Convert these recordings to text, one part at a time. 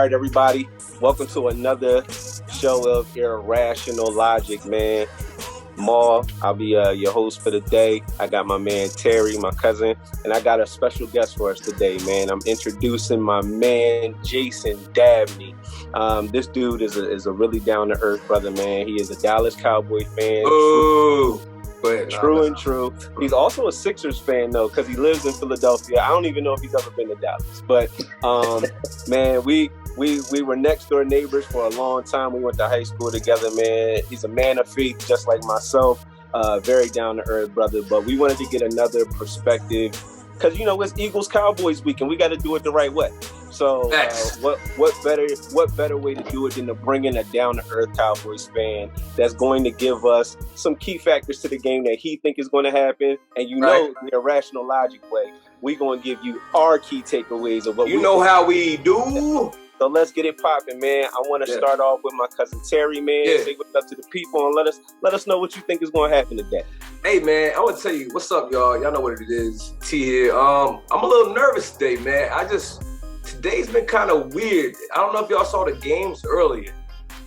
right, everybody. Welcome to another show of Irrational Logic, man. Maul, I'll be your host for the day. I got my man Terry, my cousin, and I got a special guest for us today, man. I'm introducing my man Jason Dabney. This dude is a really down-to-earth brother, man. He is a Dallas Cowboys fan. Ooh. True. He's also a Sixers fan, though, because he lives in Philadelphia. I don't even know if he's ever been to Dallas. But, man, we were next-door neighbors for a long time. We went to high school together, man. He's a man of faith, just like myself. Very down-to-earth brother. But we wanted to get another perspective because, it's Eagles-Cowboys week, and we got to do it the right way. So what better way to do it than to bring in a down-to-earth Cowboys fan that's going to give us some key factors to the game that he think is going to happen, and the irrational logic way, we're going to give you our key takeaways of what how we do. So let's get it popping, man. I want to start off with my cousin Terry, man. Say what's up to the people and let us know what you think is going to happen today. Hey, man, I want to tell you what's up, y'all. Y'all know what it is. T here. I'm a little nervous today, man. Today's been kind of weird. I don't know if y'all saw the games earlier,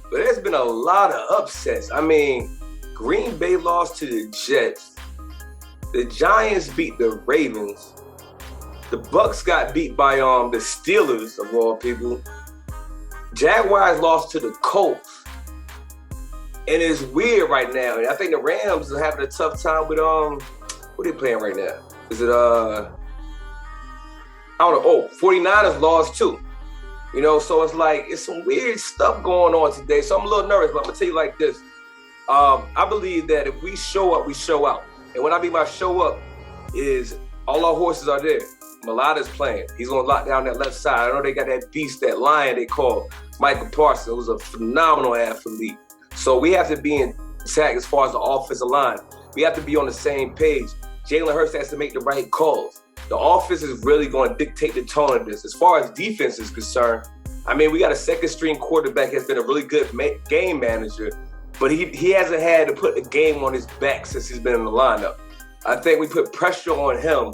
but there's been a lot of upsets. I mean, Green Bay lost to the Jets. The Giants beat the Ravens. The Bucks got beat by the Steelers, of all people. Jaguars lost to the Colts. And it's weird right now. And I think the Rams are having a tough time with what are they playing right now? Is it I don't know. 49ers lost too. So it's like, it's some weird stuff going on today. So I'm a little nervous, but I'm going to tell you like this. I believe that if we show up, we show out. And what I mean by show up is all our horses are there. Mulata's playing. He's going to lock down that left side. I know they got that beast, that lion they call Michael Parsons. It was a phenomenal athlete. So we have to be in intact as far as the offensive line. We have to be on the same page. Jalen Hurts has to make the right calls. The offense is really going to dictate the tone of this. As far as defense is concerned, I mean, we got a second-string quarterback that's been a really good game manager, but he hasn't had to put the game on his back since he's been in the lineup. I think we put pressure on him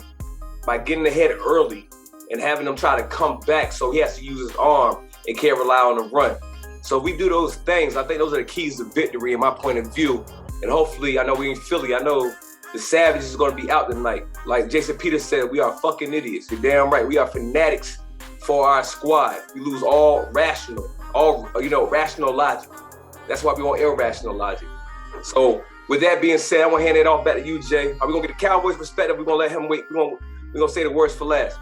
by getting ahead early and having him try to come back, so he has to use his arm and can't rely on the run. So if we do those things, I think those are the keys to victory in my point of view. And hopefully, I know we in Philly, I know the Savage is going to be out tonight. Like Jason Peters said, we are fucking idiots. You're damn right. We are fanatics for our squad. We lose all rational logic. That's why we want irrational logic. So with that being said, I want to hand it off back to you, Jay. Are we going to get the Cowboys perspective? We're going to let him wait. We're going to say the worst for last.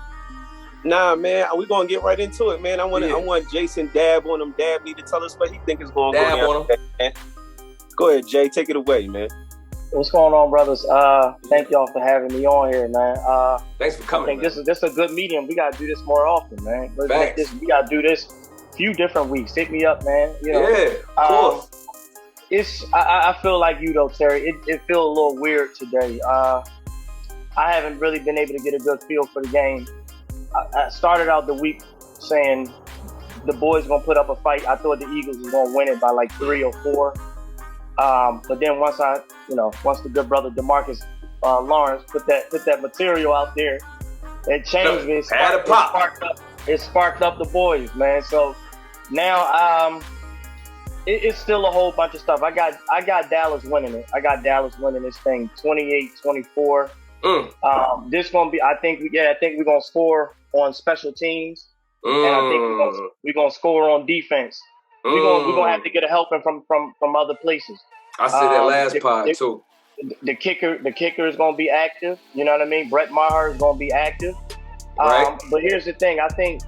Nah, man, we're going to get right into it, man. I want Jason Dabney to tell us what he think is going to go down. Man. Go ahead, Jay. Take it away, man. What's going on, brothers? Thank y'all for having me on here, man. Thanks for coming. I think this is a good medium. We gotta do this more often, man. We gotta do this a few different weeks. Hit me up, man. Yeah, of course. I feel like you though, Terry. It feels a little weird today. I haven't really been able to get a good feel for the game. I started out the week saying the boys gonna put up a fight. I thought the Eagles was gonna win it by like 3 or 4. But then once the good brother DeMarcus Lawrence put that material out there, it changed me. It sparked up the boys, man. So now it's still a whole bunch of stuff. I got Dallas winning it. I got Dallas winning this thing 28-24. This gonna be. I think we're gonna score on special teams, and I think we're gonna score on defense. We're gonna have to get a helping from other places. I said that last pod too. The kicker is gonna be active. You know what I mean? Brett Maher is gonna be active. Right. But here's the thing. I think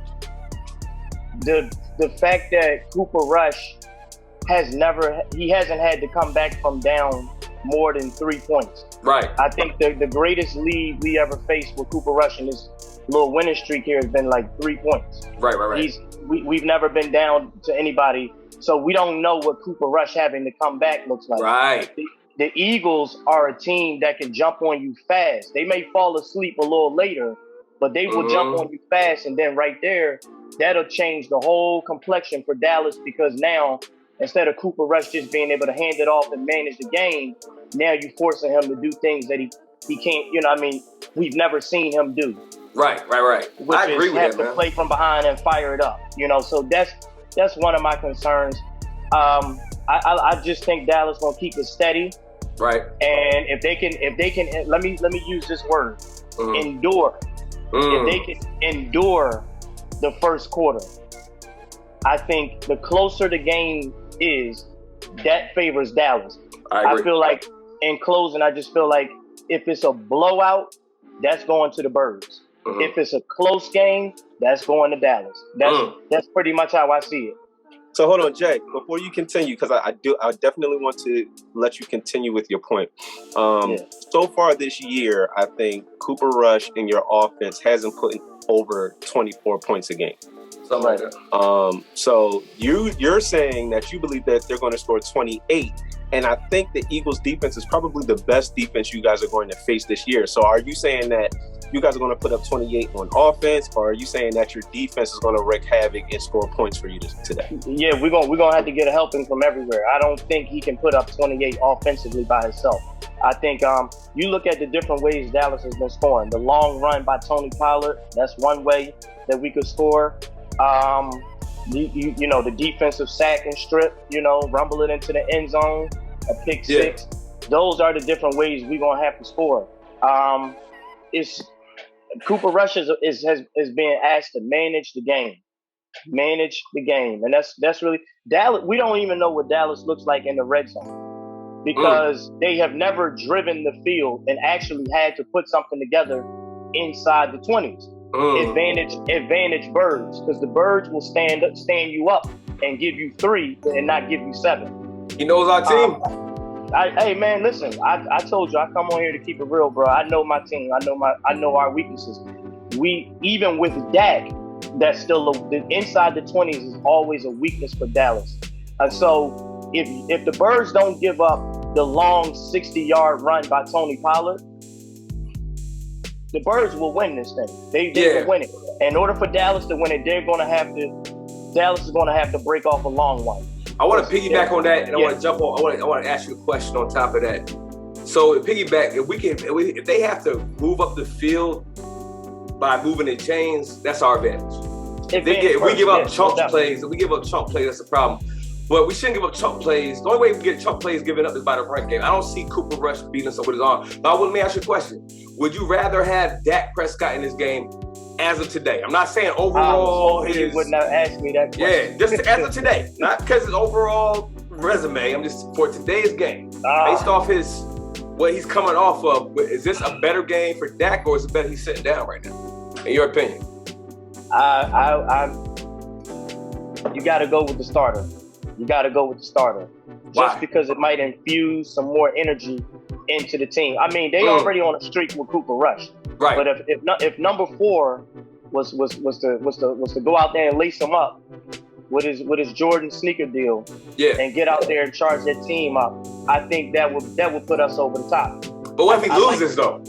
the fact that Cooper Rush hasn't had to come back from down more than 3 points. Right. I think the greatest lead we ever faced with Cooper Rush in this little winning streak here has been like 3 points. Right. We've never been down to anybody, so we don't know what Cooper Rush having to come back looks like. Right. The Eagles are a team that can jump on you fast. They may fall asleep a little later, but they will jump on you fast, and then right there, that'll change the whole complexion for Dallas, because now, instead of Cooper Rush just being able to hand it off and manage the game, now you're forcing him to do things that he can't, we've never seen him do. Right. Which I agree is with have that, to man. play from behind and fire it up. So that's one of my concerns. I just think Dallas gonna keep it steady. Right. And if they can, let me use this word, endure. If they can endure the first quarter, I think the closer the game is, that favors Dallas. I feel like in closing, I just feel like if it's a blowout, that's going to the Birds. If it's a close game, that's going to Dallas. That's pretty much how I see it. So hold on, Jay, before you continue, because I definitely want to let you continue with your point. So far this year, I think Cooper Rush in your offense hasn't put in over 24 points a game. Something like that. So you're saying that you believe that they're going to score 28, and I think the Eagles defense is probably the best defense you guys are going to face this year. So are you saying that you guys are going to put up 28 on offense, or are you saying that your defense is going to wreak havoc and score points for you today? Yeah, we're gonna have to get a helping from everywhere. I don't think he can put up 28 offensively by himself. I think you look at the different ways Dallas has been scoring. The long run by Tony Pollard, that's one way that we could score. The defensive sack and strip, rumble it into the end zone, a pick six. Those are the different ways we're gonna have to score. Cooper Rush is being asked to manage the game, and that's really Dallas. We don't even know what Dallas looks like in the red zone because they have never driven the field and actually had to put something together inside the 20s. Advantage Birds, because the Birds will stand you up and give you 3 and not give you 7. He knows our team. Hey man, listen. I told you I come on here to keep it real, bro. I know my team. I know our weaknesses. We even with Dak, that's still inside the 20s is always a weakness for Dallas. And so if the Birds don't give up the long 60-yard run by Tony Pollard, the Birds will win this thing. They will win it. In order for Dallas to win it, Dallas is going to have to break off a long one. I want to piggyback on that, and I want to jump on. I want to ask you a question on top of that. So piggyback, if they have to move up the field by moving the chains, that's our advantage. If we give up chunk plays, that's the problem. But we shouldn't give up chunk plays. The only way we get chunk plays given up is by the run game. I don't see Cooper Rush beating us up with his arm. But let me ask you a question. Would you rather have Dak Prescott in this game as of today? I'm not saying overall. You would not ask me that question. Yeah, just as of today. Not because his overall resume. I'm just for today's game. Based off what he's coming off of, is this a better game for Dak, or is it better he's sitting down right now? In your opinion? You got to go with the starter. Why? Just because it might infuse some more energy into the team. I mean, they already on a streak with Cooper Rush. Right. But if number 4 was to go out there and lace him up with his Jordan sneaker deal, and get out there and charge that team up, I think that would put us over the top. But what if he loses though?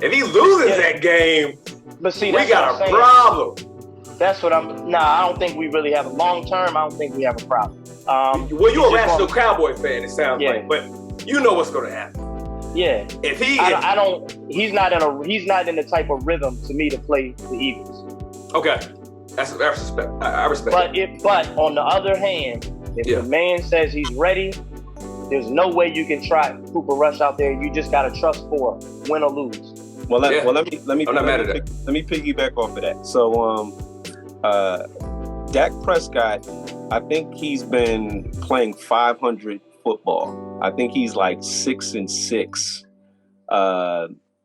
If he loses that game, but see, we got a problem. That's what I don't think we really have a long term. I don't think we have a problem. Well, you're a rational Cowboy fan, it sounds like, but you know what's going to happen. Yeah. He's not in the type of rhythm to me to play the Eagles. Okay. I respect it. But on the other hand, if the man says he's ready, there's no way you can try Cooper Rush out there. You just got to trust for win or lose. Let me piggyback off of that. So Dak Prescott, I think he's been playing 500 football. I think he's like 6-6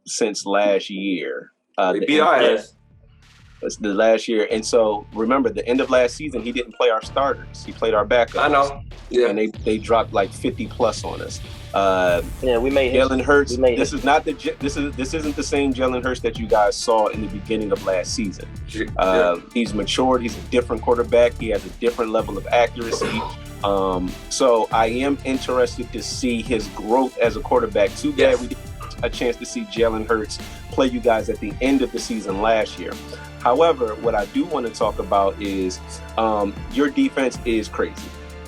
since last year. That's the last year. And so remember, the end of last season, he didn't play our starters. He played our backups. I know. Yeah. And they dropped like 50 plus on us. We made Jalen Hurts. This isn't the same Jalen Hurts that you guys saw in the beginning of last season. He's matured. He's a different quarterback. He has a different level of accuracy. So I am interested to see his growth as a quarterback. Too bad we didn't get a chance to see Jalen Hurts play you guys at the end of the season last year. However, what I do want to talk about is your defense is crazy.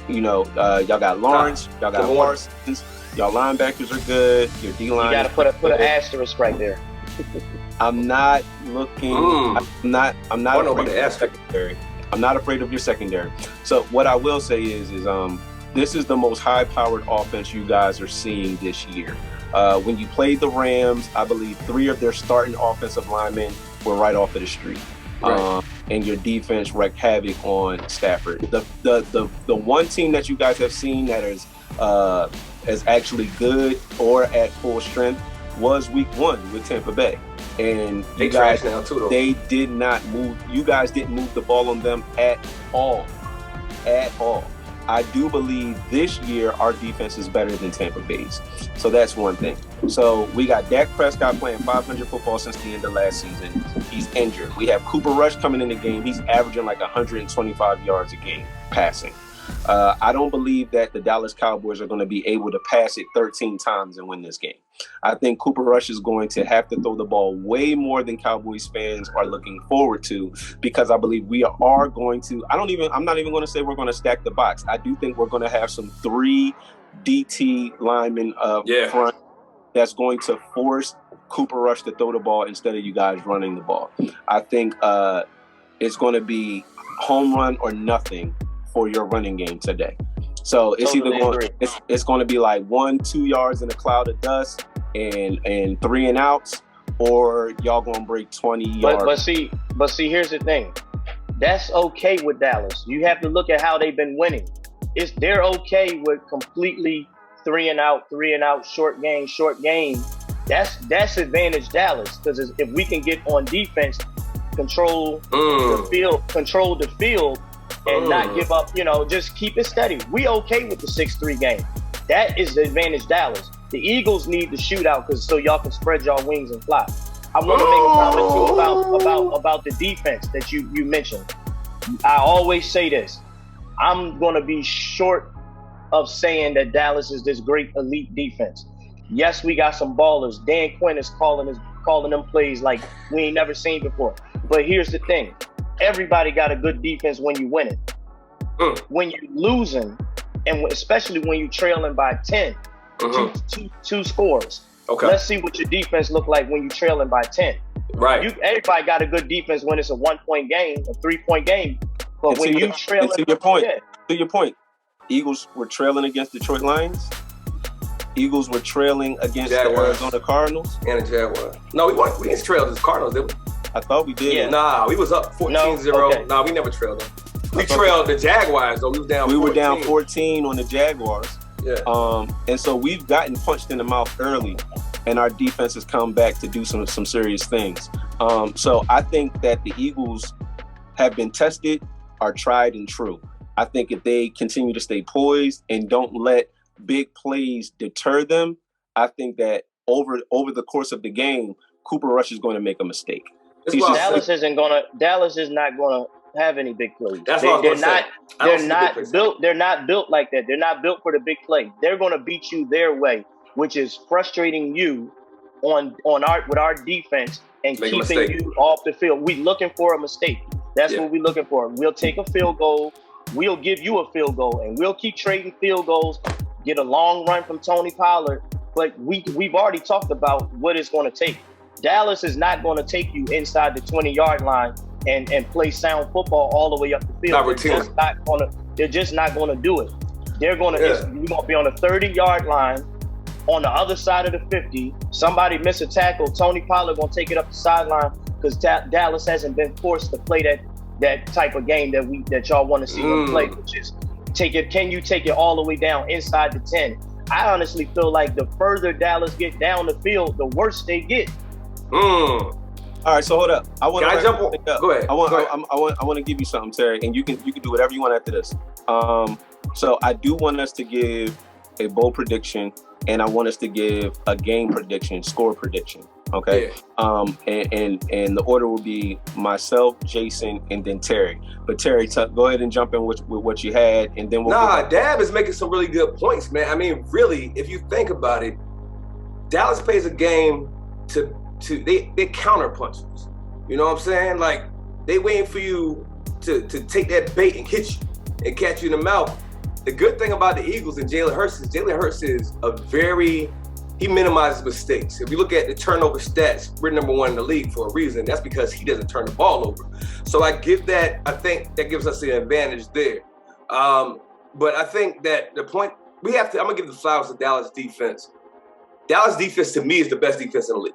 Y'all got Lawrence, y'all got Parsons, y'all linebackers are good, your D-line. You got to put an asterisk right there. I'm not looking. I'm not afraid of your secondary. I'm not afraid of your secondary. So what I will say is this is the most high-powered offense you guys are seeing this year. When you played the Rams, I believe 3 of their starting offensive linemen were right off of the street. Right. And your defense wreaked havoc on Stafford. The one team that you guys have seen that is actually good or at full strength was Week 1 with Tampa Bay. And they trashed now too, though. They did not move. You guys didn't move the ball on them at all. At all. I do believe this year our defense is better than Tampa Bay's. So that's one thing. So we got Dak Prescott playing 500 football since the end of last season. He's injured. We have Cooper Rush coming in the game. He's averaging like 125 yards a game passing. I don't believe that the Dallas Cowboys are going to be able to pass it 13 times and win this game. I think Cooper Rush is going to have to throw the ball way more than Cowboys fans are looking forward to, because I believe we are going to, I'm not even going to say we're going to stack the box. I do think we're going to have some 3 DT linemen up front that's going to force Cooper Rush to throw the ball instead of you guys running the ball. I think it's going to be home run or nothing for your running game today. So it's it's going to be like 1-2 yards in a cloud of dust and 3 and outs, or y'all going to break 20 yards. But see, here's the thing. That's okay with Dallas. You have to look at how they've been winning. They're okay with completely 3 and out, short game. That's advantage Dallas, because if we can get on defense, control the field, and not give up, just keep it steady. We okay with the 6-3 game. That is the advantage Dallas. The Eagles need the shootout so y'all can spread y'all wings and fly. I want to make a comment too about the defense that you mentioned. I always say this. I'm going to be short of saying that Dallas is this great elite defense. Yes, we got some ballers. Dan Quinn is calling them plays like we ain't never seen before. But here's the thing. Everybody got a good defense when you win it. When you're losing, and especially when you're trailing by 10, two scores. Okay. Let's see what your defense look like when you're trailing by 10. Right. Everybody got a good defense when it's a 1-point game, a 3-point game. But when you trailing, to your point, Eagles were trailing against Detroit Lions. Eagles were trailing against the Arizona Cardinals and the Jaguars. No, we didn't trail the Cardinals, did we? I thought we did. Yeah. Nah, we was up 14-0. Okay. Nah, we never trailed them. We trailed the Jaguars, though. We was down 14. We were down 14 on the Jaguars. Yeah. And so we've gotten punched in the mouth early, and our defense has come back to do some serious things. So I think that the Eagles have been tested, are tried and true. I think if they continue to stay poised and don't let big plays deter them, I think that over the course of the game, Cooper Rush is going to make a mistake. Dallas is not going to have any big plays. They're not built like that. They're not built for the big play. They're going to beat you their way, which is frustrating you with our defense and keeping you off the field. We looking for a mistake. That's what we're looking for. We'll take a field goal. We'll give you a field goal, and we'll keep trading field goals. Get a long run from Tony Pollard, but we've already talked about what it's going to take. Dallas is not going to take you inside the 20-yard line and play sound football all the way up the field. They're just not going to do it. They're going to we're going to be on the 30-yard line on the other side of the 50. Somebody miss a tackle. Tony Pollard going to take it up the sideline because Dallas hasn't been forced to play that type of game that y'all want to see them play, which is can you take it all the way down inside the 10? I honestly feel like the further Dallas get down the field, the worse they get. All right, so hold up. Can I jump on? Go ahead. I want to give you something, Terry, and you can do whatever you want after this. So I do want us to give a bold prediction, and I want us to give a game prediction, score prediction. Okay. Yeah. And the order will be myself, Jason, and then Terry. But Terry, go ahead and jump in with what you had, and then we'll. Dab is making some really good points, man. I mean, really, if you think about it, Dallas plays a game they counter punches. You know what I'm saying? Like they waiting for you to take that bait and hit you and catch you in the mouth. The good thing about the Eagles and Jalen Hurts is a very he minimizes mistakes. If you look at the turnover stats, we're number 1 in the league for a reason. That's because he doesn't turn the ball over. So I think that gives us the advantage there. But I think that the point I'm gonna give the flowers to Dallas defense. Dallas defense to me is the best defense in the league,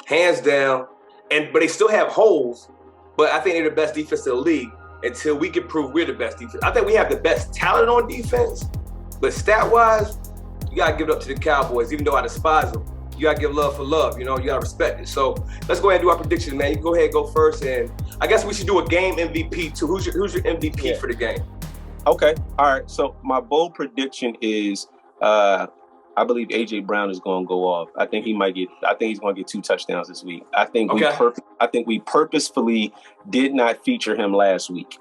hands down. But they still have holes. But I think they're the best defense in the league until we can prove we're the best defense. I think we have the best talent on defense, but stat-wise, you gotta give it up to the Cowboys. Even though I despise them, you gotta give love for love. You gotta respect it. So let's go ahead and do our predictions, man. You go ahead and go first, and I guess we should do a game MVP too. Who's your MVP for the game? Okay, all right. So my bold prediction is, I believe AJ Brown is going to go off. I think he's going to get 2 touchdowns this week. I think we purposefully did not feature him last week.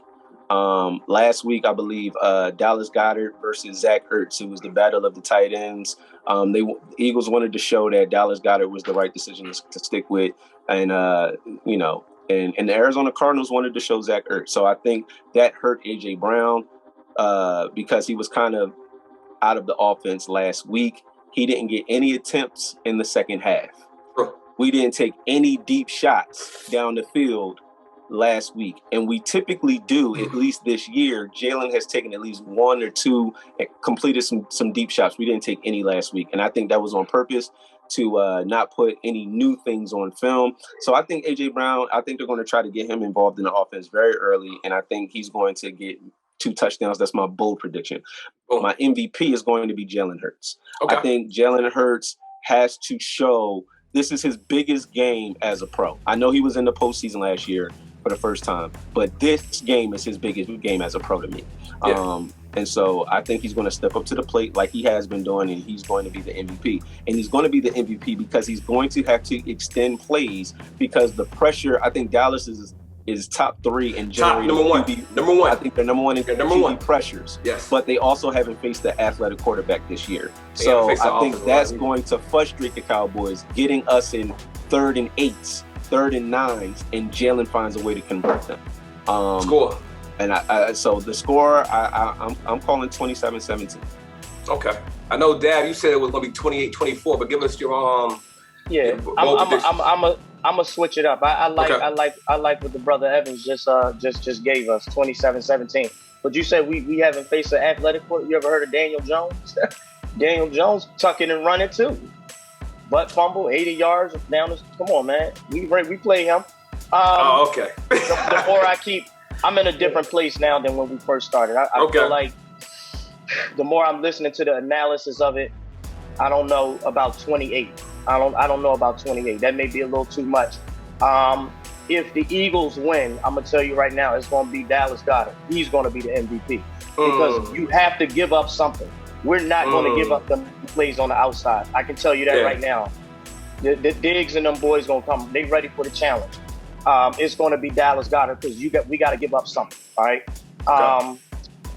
Last week, I believe Dallas Goedert versus Zach Ertz. It was the battle of the tight ends. The Eagles wanted to show that Dallas Goedert was the right decision to stick with, and and the Arizona Cardinals wanted to show Zach Ertz. So I think that hurt AJ Brown because he was kind of out of the offense last week. He didn't get any attempts in the second half. We didn't take any deep shots down the field last week. And we typically do, at least this year. Jalen has taken at least 1 or 2 and completed some deep shots. We didn't take any last week. And I think that was on purpose to not put any new things on film. So I think AJ Brown, I think they're going to try to get him involved in the offense very early. And I think he's going to get 2 touchdowns. That's my bold prediction. My MVP is going to be Jalen Hurts. Okay. I think Jalen Hurts has to show this is his biggest game as a pro. I know he was in the postseason last year for the first time, but this game is his biggest game as a pro to me. Yeah. And so I think he's going to step up to the plate like he has been doing, and he's going to be the MVP. And he's going to be the MVP because he's going to have to extend plays because the pressure, I think Dallas is top 3 in generating QB. Number one. I think they're number 1 in QB pressures. Yes. But they also haven't faced the athletic quarterback this year. So I think that's going to frustrate the Cowboys, getting us in 3rd and 8s, 3rd and 9s, and Jalen finds a way to convert them. Score. And so the score, I'm calling 27-17. Okay. I know, Dad, you said it was going to be 28-24, but give us your Yeah, I'm gonna switch it up. I like what the brother Evans just gave us, 27-17. But you said we haven't faced an athletic quarterback. You ever heard of Daniel Jones? Daniel Jones tucking and running too. Butt fumble, 80 yards down. Come on, man. We play him. Okay. the more I'm in a different place now than when we first started. I feel like the more I'm listening to the analysis of it, I don't know about 28. I don't know about 28. That may be a little too much. If the Eagles win, I'm gonna tell you right now, it's gonna be Dallas Goedert. He's gonna be the MVP because you have to give up something. We're not gonna give up the plays on the outside. I can tell you that right now. The Diggs and them boys gonna come. They ready for the challenge. It's gonna be Dallas Goedert because we got to give up something. All right.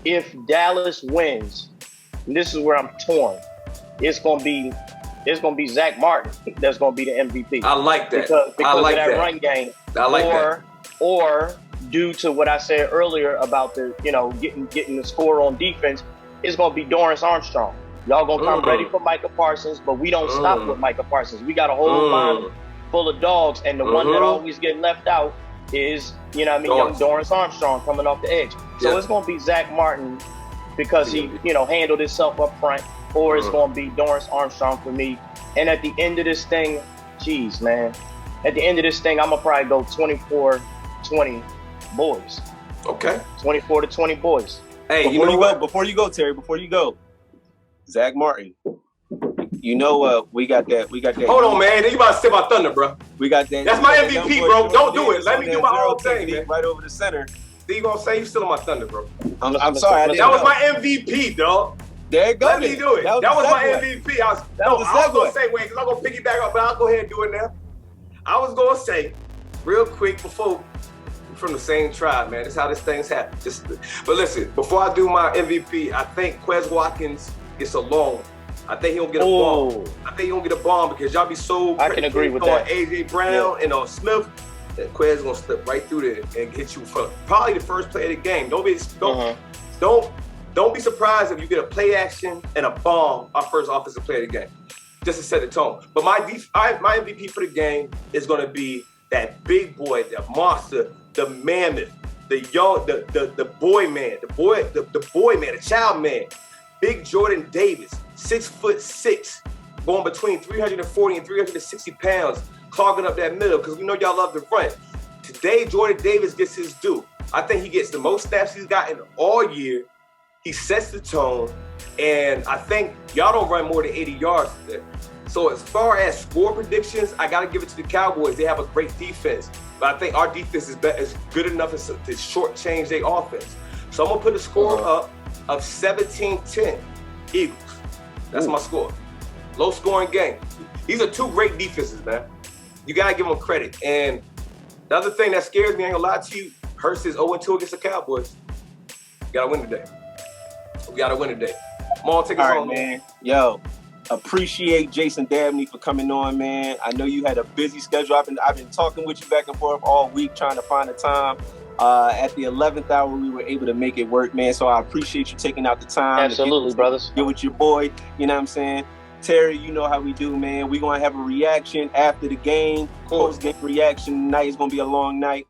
If Dallas wins, and this is where I'm torn. It's gonna be Zach Martin that's gonna be the MVP. I like that. Because of that run game. I like that. Or due to what I said earlier about the getting the score on defense, it's gonna be Dorrance Armstrong. Y'all gonna come ready for Micah Parsons, but we don't stop with Micah Parsons. We got a whole line full of dogs, and the one that always get left out is young Dorrance Armstrong coming off the edge. So it's gonna be Zach Martin because he handled himself up front. Or it's going to be Dorrance Armstrong for me. And at the end of this thing, geez, man. At the end of this thing, I'm going to probably go 24-20 boys. Okay. 24-20 boys. Hey, before you go, Terry, Zach Martin. We got that. Hold on, man. You about to steal my thunder, bro. We got that. That's my MVP, bro. Don't do it. Let me do my own thing, man. Right over the center. Then you going to say you stealing my thunder, bro. I'm sorry. That was my MVP, dog. There you go. Let me do it. That was my MVP. I was going to say, wait, because I'm going to piggyback up, but I'll go ahead and do it now. I was going to say, real quick, before, from the same tribe, man. That's how this thing's happen. But listen, before I do my MVP, I think Quez Watkins gets a loan. I think he'll get a bomb. I think he'll get a bomb because y'all be so I can agree with that. AJ Brown and Smith. That Quez gonna slip right through there and hit you for probably the first play of the game. Don't be surprised if you get a play action and a bomb our first offensive play of the game. just to set the tone. But my MVP for the game is going to be that big boy, the monster, the mammoth, the boy man, the boy man, the child man, Big Jordan Davis, 6'6", going between 340 and 360 pounds, clogging up that middle because we know y'all love to run. Today, Jordan Davis gets his due. I think he gets the most snaps he's gotten all year. He sets the tone, and I think y'all don't run more than 80 yards today. So as far as score predictions, I got to give it to the Cowboys. They have a great defense, but I think our defense is good enough to shortchange their offense. So I'm going to put a score up of 17-10 Eagles. That's my score. Low scoring game. These are two great defenses, man. You got to give them credit. And the other thing that scares me, I ain't gonna lie to you, Hurst is 0-2 against the Cowboys. We got to win today. We got to win today. Maul, take us home, man. Yo, appreciate Jason Dabney for coming on, man. I know you had a busy schedule. I've been talking with you back and forth all week trying to find a time. At the 11th hour, we were able to make it work, man. So I appreciate you taking out the time. Absolutely, brothers. Get with your boy, you know what I'm saying? Terry, you know how we do, man. We're going to have a reaction after the game. Post-game reaction. Tonight is going to be a long night.